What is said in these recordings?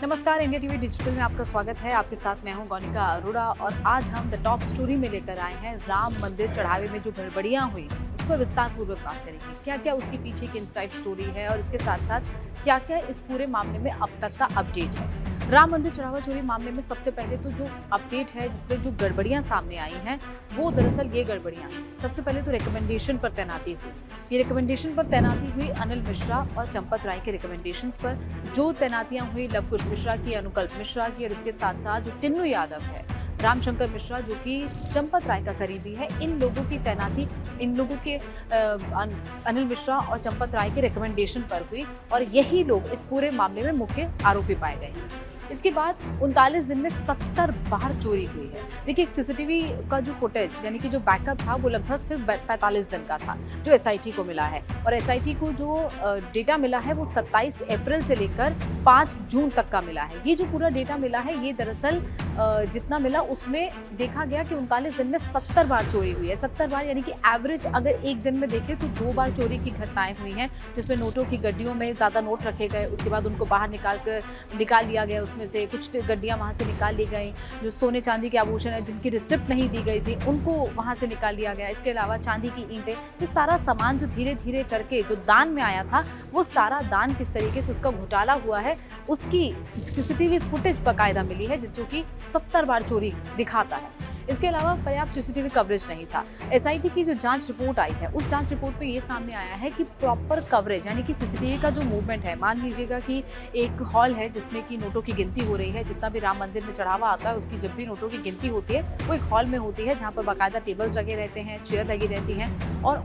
नमस्कार, India TV digital में आपका स्वागत है। आपके साथ मैं हूं गौनिका अरोड़ा और आज हम द टॉप स्टोरी में लेकर आए हैं राम मंदिर चढ़ावे में जो गड़बड़ियां हुई उस पर विस्तार पूर्वक बात करेंगे। क्या क्या उसके पीछे की इनसाइड स्टोरी है और इसके साथ साथ क्या क्या इस पूरे मामले में अब तक का अपडेट है। राम मंदिर चढ़ावा चोरी मामले में सबसे पहले तो जो अपडेट है जिसपे जो गड़बड़ियां सामने आई हैं वो दरअसल ये गड़बड़ियां सबसे पहले तो रिकमेंडेशन पर तैनाती हुई। ये रिकमेंडेशन पर तैनाती हुई अनिल मिश्रा और चंपत राय के रिकमेंडेशंस पर। जो तैनातियां हुई लवकुश मिश्रा की, अनुकल्प मिश्रा की और इसके साथ साथ जो टिन्नू यादव है, रामशंकर मिश्रा जो कि चंपत राय का करीबी है, इन लोगों की तैनाती इन लोगों के अनिल मिश्रा और चंपत राय के रिकमेंडेशन पर हुई और यही लोग इस पूरे मामले में मुख्य आरोपी पाए गए हैं। इसके बाद 39 दिन में 70 बार चोरी हुई है। देखिए, सीसीटीवी का जो फुटेज यानी कि जो बैकअप था वो लगभग सिर्फ 45 दिन का था जो एसआईटी को मिला है और एसआईटी को जो डेटा मिला है वो 27 अप्रैल से लेकर 5 जून तक का मिला है। ये जो पूरा डेटा मिला है ये दरअसल जितना मिला उसमें देखा गया कि 39 दिन में 70 बार चोरी हुई है। 70 बार यानी कि एवरेज अगर एक दिन में देखें तो 2 बार चोरी की घटनाएं हुई हैं जिसमें नोटों की गड्डियों में ज़्यादा नोट रखे गए, उसके बाद उनको बाहर निकाल लिया गया, उसमें से कुछ गड्डियां वहां से निकाल ली गई। जो सोने चांदी के आभूषण है जिनकी रिसिप्ट नहीं दी गई थी उनको वहां से निकाल लिया गया। इसके अलावा चांदी की ईंटें, ये सारा सामान जो धीरे धीरे करके जो दान में आया था वो सारा दान किस तरीके से उसका घोटाला हुआ है उसकी सीसीटीवी फुटेज बाकायदा मिली है जो कि 70 बार चोरी दिखाता है। इसके अलावा पर्याप्त सीसीटीवी कवरेज नहीं था। एसआईटी की जो जांच रिपोर्ट आई है उस जांच रिपोर्ट पे ये सामने आया है कि प्रॉपर कवरेज यानी कि सीसीटीवी का जो मूवमेंट है, मान लीजिएगा कि एक हॉल है जिसमें कि नोटों की गिनती हो रही है, जितना भी राम मंदिर में चढ़ावा आता है उसकी जब भी नोटों की गिनती होती है वो एक हॉल में होती है जहाँ पर बाकायदा टेबल्स लगे रहते हैं, चेयर लगी रहती हैं और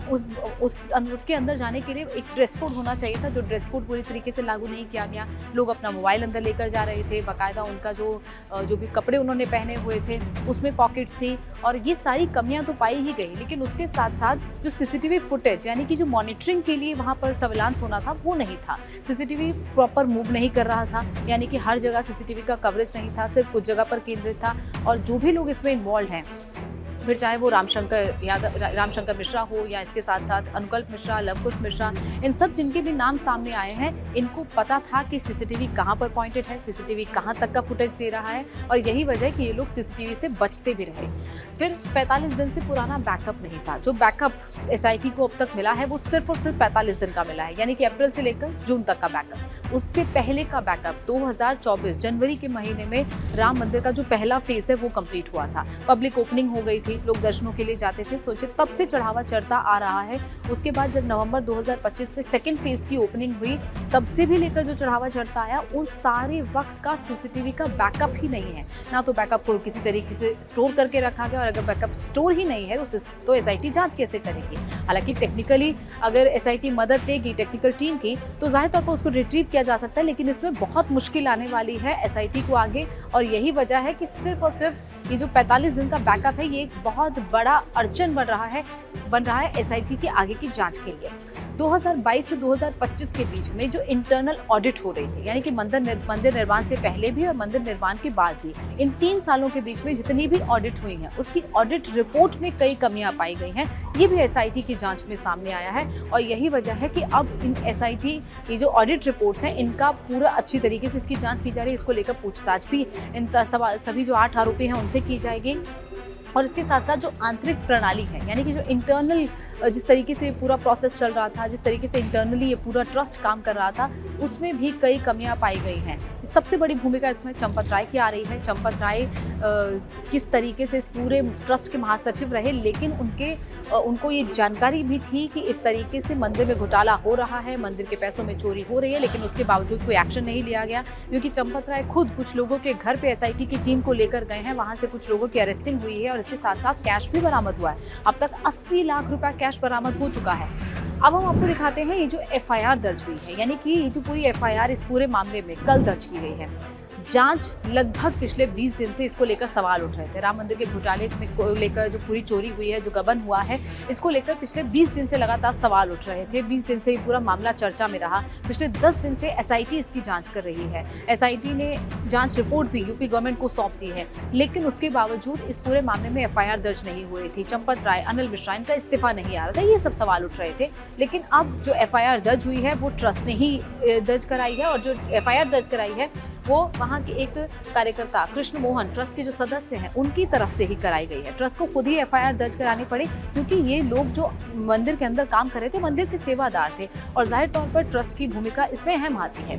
उसके अंदर जाने के लिए एक ड्रेस कोड होना चाहिए था। जो ड्रेस कोड पूरी तरीके से लागू नहीं किया गया। लोग अपना मोबाइल अंदर लेकर जा रहे थे, बाकायदा उनका जो भी कपड़े उन्होंने पहने हुए थे उसमें पॉकेट्स थी और ये सारी कमियां तो पाई ही गई। लेकिन उसके साथ साथ जो सीसीटीवी फुटेज यानी कि जो मॉनिटरिंग के लिए वहां पर सर्विलांस होना था वो नहीं था। सीसीटीवी प्रॉपर मूव नहीं कर रहा था, यानी कि हर जगह सीसीटीवी का कवरेज नहीं था, सिर्फ कुछ जगह पर केंद्रित था। और जो भी लोग इसमें इन्वॉल्व हैं, फिर चाहे वो रामशंकर मिश्रा हो या इसके साथ साथ अनुकल्प मिश्रा, लवकुश मिश्रा, इन सब जिनके भी नाम सामने आए हैं, इनको पता था कि सीसीटीवी कहाँ पर पॉइंटेड है, सीसीटीवी कहाँ तक का फुटेज दे रहा है और यही वजह है कि ये लोग सीसीटीवी से बचते भी रहे। फिर 45 दिन से पुराना बैकअप नहीं था। जो बैकअप एसआईटी को अब तक मिला है वो सिर्फ और सिर्फ 45 दिन का मिला है, यानी कि अप्रैल से लेकर जून तक का बैकअप। उससे पहले का बैकअप 2024 जनवरी के महीने में राम मंदिर का जो पहला फेज है वो कंप्लीट हुआ था। पब्लिक ओपनिंग हो गई थी, लोग दर्शनों के लिए जाते थे। सोचिए, तब से चढ़ावा चढ़ता आ रहा है। उसके बाद जब नवंबर 2025 में सेकेंड फेज की ओपनिंग हुई तब से भी लेकर जो चढ़ावा चढ़ता आया उस सारे वक्त का सीसीटीवी का बैकअप ही नहीं है। ना तो बैकअप को किसी तरीके से स्टोर करके रखा गया और अगर बैकअप स्टोर ही नहीं है तो एसआईटी जांच कैसे करेगी। हालांकि टेक्निकली अगर एसआईटी मदद देगी टेक्निकल टीम की तो जाहिर तौर पर उसको रिट्रीव किया जा सकता है, लेकिन इसमें बहुत मुश्किल आने वाली है एसआईटी को आगे। और यही वजह है कि सिर्फ और सिर्फ ये जो 45 दिन का बैकअप है ये एक बहुत बड़ा अड़चन बन रहा है एसआईटी के आगे की जांच के लिए। 2022 से 2025 के बीच में जो इंटरनल ऑडिट हो रही थी, यानी कि मंदिर निर्माण से पहले भी और मंदिर निर्माण के बाद भी, इन 3 सालों के बीच में जितनी भी ऑडिट हुई हैं उसकी ऑडिट रिपोर्ट में कई कमियां पाई गई हैं। ये भी एसआईटी की जांच में सामने आया है और यही वजह है कि अब इन एसआईटी की जो ऑडिट रिपोर्ट्स हैं इनका पूरा अच्छी तरीके से इसकी जाँच की जा रही है। इसको लेकर पूछताछ भी इन सभी जो 8 आरोपी हैं उनसे की जाएगी। और इसके साथ साथ जो आंतरिक प्रणाली है, यानी कि जो इंटरनल जिस तरीके से पूरा प्रोसेस चल रहा था, जिस तरीके से इंटरनली ये पूरा ट्रस्ट काम कर रहा था, उसमें भी कई कमियां पाई गई हैं। सबसे बड़ी भूमिका इसमें चंपत राय की आ रही है। चंपत राय किस तरीके से इस पूरे ट्रस्ट के महासचिव रहे, लेकिन उनको ये जानकारी भी थी कि इस तरीके से मंदिर में घोटाला हो रहा है, मंदिर के पैसों में चोरी हो रही है, लेकिन उसके बावजूद कोई एक्शन नहीं लिया गया। क्योंकि चंपत राय खुद कुछ लोगों के घर पे एसआईटी की टीम को लेकर गए हैं, वहां से कुछ लोगों की अरेस्टिंग हुई है और इसके साथ साथ कैश भी बरामद हुआ है। अब तक 80 लाख रुपया कैश बरामद हो चुका है। अब हम आपको दिखाते हैं ये जो एफआईआर दर्ज हुई है, यानी कि ये जो पूरी एफआईआर इस पूरे मामले में कल दर्ज की गई है। जांच लगभग पिछले 20 दिन से इसको लेकर सवाल उठ रहे थे। राम मंदिर के घोटाले को लेकर जो पूरी चोरी हुई है, जो गबन हुआ है, इसको लेकर पिछले 20 दिन से लगातार सवाल उठ रहे थे। 20 दिन से ये पूरा मामला चर्चा में रहा। पिछले 10 दिन से एसआईटी इसकी जांच कर रही है। एसआईटी ने जांच रिपोर्ट भी यूपी गवर्नमेंट को सौंप दी है, लेकिन उसके बावजूद इस पूरे मामले में एफआईआर दर्ज नहीं हो रही थी। चंपत राय, अनिल मिश्रा, इनका इस्तीफा नहीं आ रहा था, ये सब सवाल उठ रहे थे। लेकिन अब जो एफआईआर दर्ज हुई है वो ट्रस्ट ने ही दर्ज कराई है, और जो एफआईआर दर्ज कराई है वो वहाँ के एक कार्यकर्ता कृष्ण मोहन, ट्रस्ट के जो सदस्य हैं, उनकी तरफ से ही कराई गई है। ट्रस्ट को खुद ही एफआईआर दर्ज करानी पड़ी, क्योंकि ये लोग जो मंदिर के अंदर काम कर रहे थे, मंदिर के सेवादार थे, और जाहिर तौर पर ट्रस्ट की भूमिका इसमें अहम आती है।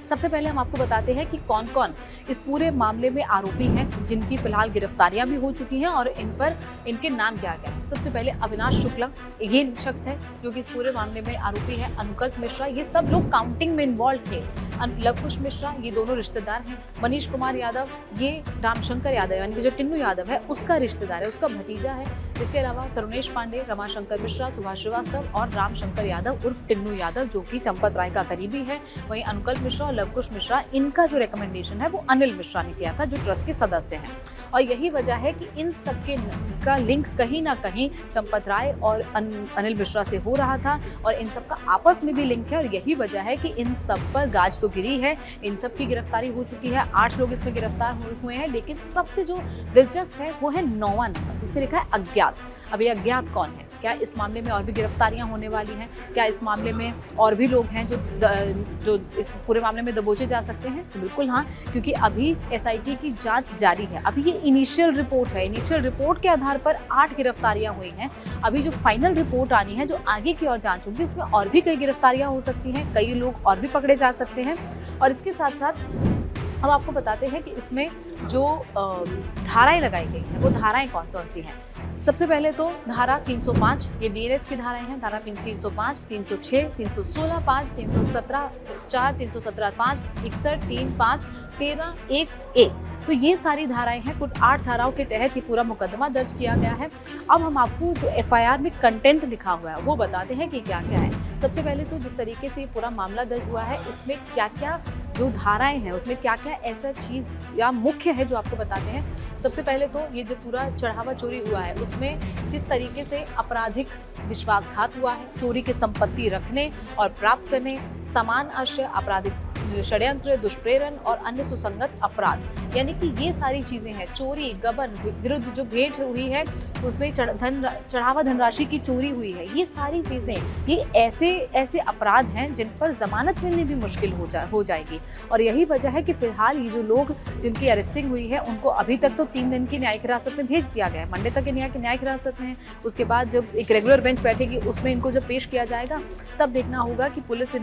सबसे पहले हम आपको बताते हैं कि कौन कौन इस पूरे मामले में आरोपी हैं, जिनकी फिलहाल गिरफ्तारियां भी हो चुकी हैं, और इन पर इनके नाम क्या क्या है। सबसे पहले अविनाश शुक्ला, ये शख्स है जो कि इस पूरे मामले में आरोपी है। अनुकल्प मिश्रा, ये सब लोग काउंटिंग में इन्वॉल्व थे। लवकुश मिश्रा, ये दोनों रिश्तेदार हैं। मनीष कुमार यादव, ये रामशंकर यादव यानी कि जो टिन्नू यादव है उसका रिश्तेदार है, उसका भतीजा है। इसके अलावा करुणेश पांडे, रमाशंकर मिश्रा, सुभाष श्रीवास्तव और रामशंकर यादव उर्फ टिन्नू यादव, जो कि चंपत राय का करीबी है। वहीं अनुकल्प मिश्रा और लवकुश मिश्रा, इनका जो रिकमेंडेशन है वो अनिल मिश्रा ने किया था, जो ट्रस्ट के सदस्य हैं। और यही वजह है कि इन सबके का लिंक कहीं ना कहीं चंपत राय और अनिल मिश्रा से हो रहा था, और इन सबका आपस में भी लिंक है। और यही वजह है कि इन सब पर गाज तो गिरी है, इन सब की गिरफ्तारी हो चुकी है। 8 लोग इसमें गिरफ्तार हुए हैं, लेकिन सबसे जो दिलचस्प है वो है 9वां नंबर, जिसमें लिखा है अज्ञात। अब ये अज्ञात कौन है? क्या इस मामले में और भी गिरफ्तारियां होने वाली हैं? क्या इस मामले में और भी लोग हैं जो इस पूरे मामले में दबोचे जा सकते हैं? तो बिल्कुल हाँ, क्योंकि अभी एसआईटी की जांच जारी है। अभी ये इनिशियल रिपोर्ट है, इनिशियल रिपोर्ट के आधार पर 8 गिरफ्तारियां हुई हैं। अभी जो फाइनल रिपोर्ट आनी है, जो आगे की ओर जांच होगी, उसमें और भी कई गिरफ्तारियां हो सकती हैं, कई लोग और भी पकड़े जा सकते हैं। और इसके साथ साथ अब आपको बताते हैं कि इसमें जो धाराएं लगाई गई हैं वो धाराएं कौन कौन सी हैं। सबसे पहले तो धारा 305, ये बीएनएस की धाराएं हैं। धारा 305, 306, 316, 5, 317, 4, 317, 5, 61, 3, 5, 13, 1A, तो ये सारी धाराएं हैं। कुल 8 धाराओं के तहत ये पूरा मुकदमा दर्ज किया गया है। अब हम आपको जो एफआईआर में कंटेंट लिखा हुआ है वो बताते हैं कि क्या क्या है। सबसे पहले तो जिस तरीके से पूरा मामला दर्ज हुआ है, इसमें क्या क्या जो धाराएं हैं उसमें क्या क्या ऐसा चीज़ या मुख्य है जो आपको बताते हैं। सबसे पहले तो ये जो पूरा चढ़ावा चोरी हुआ है उसमें किस तरीके से आपराधिक विश्वासघात हुआ है, चोरी की संपत्ति रखने और प्राप्त करने, समान आश्रय, आपराधिक षड्यंत्र, दुष्प्रेरण और अन्य सुसंगत अपराध, यानी कि ये सारी चीजें हैं। चोरी, गबन, विरुद्ध जो भेंट हुई है उसमें चढ़ावा धनराशि की चोरी हुई है, ये सारी चीजें, ये ऐसे अपराध हैं जिन पर जमानत मिलनी भी मुश्किल हो जाएगी। और यही वजह है कि फिलहाल ये जो लोग जिनकी अरेस्टिंग हुई है उनको अभी तक तो 3 दिन की न्यायिक हिरासत में भेज दिया गया है। मंडे तक न्यायिक हिरासत में, उसके बाद जब एक रेगुलर बेंच बैठेगी उसमें इनको जब पेश किया जाएगा तब देखना होगा कि पुलिस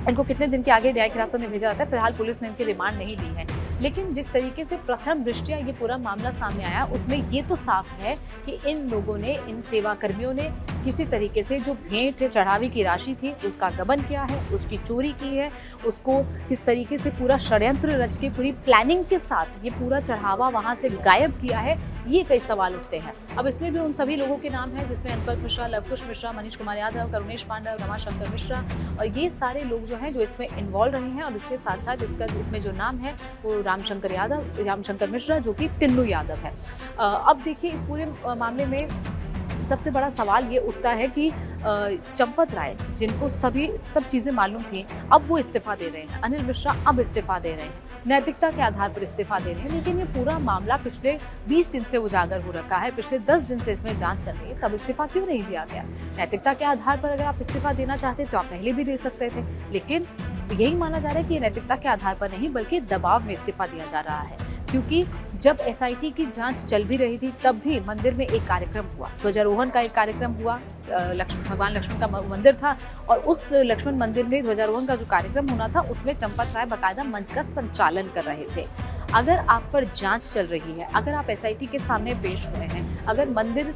इनको कितने दिन के आगे न्यायिक हिरासत में भेजा जाता है। फिलहाल पुलिस ने इनकी रिमांड नहीं ली है, लेकिन जिस तरीके से प्रथम दृष्टया ये पूरा मामला सामने आया उसमें ये तो साफ है कि इन लोगों ने, इन सेवा कर्मियों ने किसी तरीके से जो भेंट चढ़ावे की राशि थी उसका गबन किया है, उसकी चोरी की है, उसको किस तरीके से पूरा षड्यंत्र रच के पूरी प्लानिंग के साथ ये पूरा चढ़ावा वहाँ से गायब किया है, ये कई सवाल उठते हैं। अब इसमें भी उन सभी लोगों के नाम हैं जिसमें अनुकल्प मिश्रा, लवकुश मिश्रा, मनीष कुमार यादव, करुणेश पांडे, रमाशंकर मिश्रा, और ये सारे लोग जो हैं जो इसमें इन्वॉल्व रहे हैं। और इसके साथ साथ इसमें जो नाम है वो रामशंकर मिश्रा, जो कि टिन्नू यादव है। अब देखिए इस पूरे मामले में सबसे बड़ा सवाल ये उठता है कि चंपत राय, जिनको सब चीज़ें मालूम थी, अब वो इस्तीफा दे रहे हैं। अनिल मिश्रा अब इस्तीफा दे रहे हैं, नैतिकता के आधार पर इस्तीफा दे रहे हैं। लेकिन ये पूरा मामला पिछले 20 दिन से उजागर हो रखा है, पिछले 10 दिन से इसमें जांच चल रही है, तब इस्तीफा क्यों नहीं दिया गया? नैतिकता के आधार पर अगर आप इस्तीफा देना चाहते तो आप पहले भी दे सकते थे, लेकिन यही माना जा रहा है कि नैतिकता के आधार पर नहीं बल्कि दबाव में इस्तीफा दिया जा रहा है। क्योंकि जब एसआईटी की जांच चल भी रही थी तब भी मंदिर में एक कार्यक्रम हुआ, ध्वजारोहण का एक कार्यक्रम हुआ। भगवान लक्ष्मण का मंदिर था और उस लक्ष्मण मंदिर में ध्वजारोहण का जो कार्यक्रम होना था उसमें चंपत राय बाकायदा मंच का संचालन कर रहे थे। अगर आप पर जांच चल रही है, अगर आप एसआईटी के सामने पेश हुए हैं, अगर मंदिर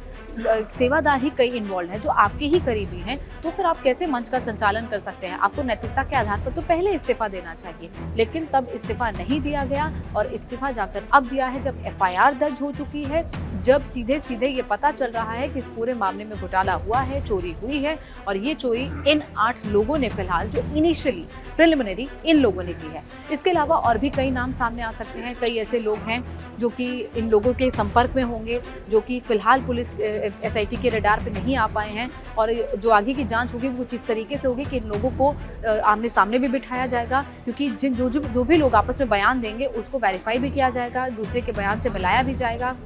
सेवादार ही कई इन्वॉल्व हैं जो आपके ही करीबी हैं, तो फिर आप कैसे मंच का संचालन कर सकते हैं? आपको नैतिकता के आधार पर तो पहले इस्तीफा देना चाहिए, लेकिन तब इस्तीफा नहीं दिया गया। और इस्तीफा जाकर अब दिया है जब एफआईआर दर्ज हो चुकी है, जब सीधे सीधे ये पता चल रहा है कि इस पूरे मामले में घोटाला हुआ है, चोरी हुई है, और ये चोरी इन 8 लोगों ने फिलहाल जो इनिशियली प्रिलिमिनरी इन लोगों ने की है। इसके अलावा और भी कई नाम सामने आ सकते हैं। हैं, कई ऐसे लोग हैं जो कि इन लोगों के संपर्क में होंगे, जो कि फिलहाल पुलिस एसआईटी के रडार पे नहीं आ पाए हैं, और जो आगे की जांच होगी वो कुछ इस तरीके से होगी कि इन लोगों को आमने सामने भी बिठाया जाएगा, क्योंकि जो भी लोग आपस में बयान देंगे उसको वेरीफाई भी किया जाएगा, दूसरे के बयान से मिलाया भी जाएगा।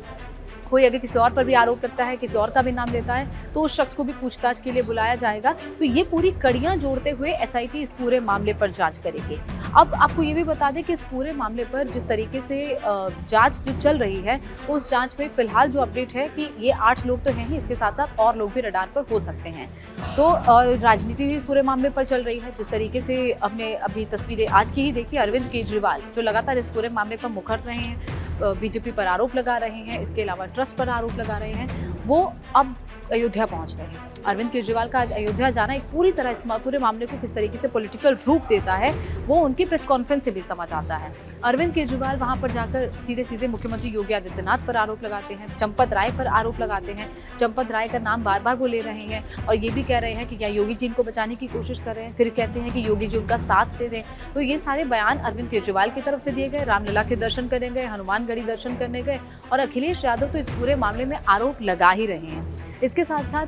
कोई अगर किसी और पर भी आरोप लगता है, किसी और का भी नाम लेता है, तो उस शख्स को भी पूछताछ के लिए बुलाया जाएगा। तो ये पूरी कड़ियां जोड़ते हुए एसआईटी इस पूरे मामले पर जांच करेगी। अब आपको ये भी बता दें कि इस पूरे मामले पर जिस तरीके से जांच जो चल रही है, उस जांच में फिलहाल जो अपडेट है कि ये 8 लोग तो हैं ही, इसके साथ साथ और लोग भी रडार पर हो सकते हैं। तो और राजनीति भी इस पूरे मामले पर चल रही है। जिस तरीके से हमने अभी तस्वीरें आज की ही देखी, अरविंद केजरीवाल जो लगातार इस पूरे मामले पर मुखर रहे हैं, बीजेपी पर आरोप लगा रहे हैं, इसके अलावा ट्रस्ट पर आरोप लगा रहे हैं, वो अब अयोध्या पहुंच गए हैं। अरविंद केजरीवाल का आज अयोध्या जाना एक पूरी तरह इस पूरे मामले को किस तरीके से पॉलिटिकल रूप देता है, वो उनकी प्रेस कॉन्फ्रेंस से भी समझ आता है। अरविंद केजरीवाल वहां पर जाकर सीधे सीधे मुख्यमंत्री योगी आदित्यनाथ पर आरोप लगाते हैं, चंपत राय पर आरोप लगाते हैं। चंपत राय का नाम बार बार वो ले रहे हैं और ये भी कह रहे हैं कि क्या योगी जी इनको बचाने की कोशिश कर रहे हैं, फिर कहते हैं कि योगी जी उनका साथ दे रहे हैं। तो ये सारे बयान अरविंद केजरीवाल की तरफ से दिए गए। रामलला के दर्शन करने गए, हनुमानगढ़ी दर्शन करने गए, और अखिलेश यादव तो इस पूरे मामले में आरोप लगा ही रहे हैं। इसके साथ साथ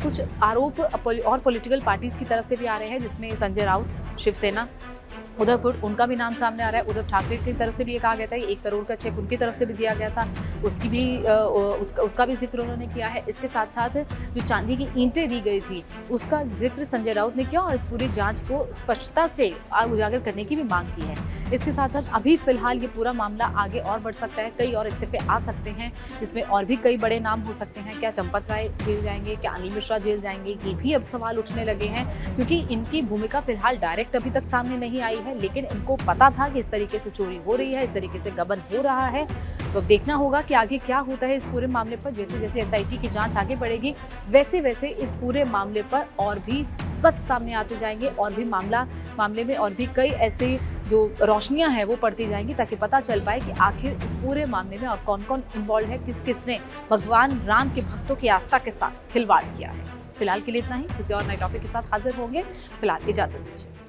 कुछ आरोप और पॉलिटिकल पार्टीज की तरफ से भी आ रहे हैं, जिसमें संजय राउत, शिवसेना, उद्धव गुट, उनका भी नाम सामने आ रहा है। उद्धव ठाकरे की तरफ से भी ये कहा गया था 1 करोड़ का चेक उनकी तरफ से भी दिया गया था, उसका भी जिक्र उन्होंने किया है। इसके साथ साथ जो चांदी की ईंटें दी गई थी, उसका जिक्र संजय राउत ने किया और पूरी जांच को स्पष्टता से उजागर करने की भी मांग की है। इसके साथ साथ अभी फिलहाल ये पूरा मामला आगे और बढ़ सकता है, कई और इस्तीफे आ सकते हैं, जिसमें और भी कई बड़े नाम हो सकते हैं। क्या चंपत राय जेल जाएंगे, क्या अनिल मिश्रा जेल जाएंगे, ये भी अब सवाल उठने लगे हैं, क्योंकि इनकी भूमिका फिलहाल डायरेक्ट अभी तक सामने नहीं आई है, लेकिन इनको पता था कि इस तरीके से चोरी हो रही है, इस तरीके से गबन हो रहा है। तो अब देखना होगा कि आगे क्या होता है इस पूरे मामले पर। जैसे जैसे एसआईटी की जांच आगे बढ़ेगी, वैसे वैसे इस पूरे मामले पर और भी सच सामने आते जाएंगे, और भी मामले में और भी कई ऐसे जो रोशनियां हैं वो पड़ती जाएंगी, ताकि पता चल पाए कि आखिर इस पूरे मामले में और कौन कौन इन्वॉल्व है, किस किसने भगवान राम के भक्तों की आस्था के साथ खिलवाड़ किया है। फिलहाल के लिए इतना ही, किसी और नए टॉपिक के साथ हाजिर होंगे। फिलहाल इजाजत दीजिए।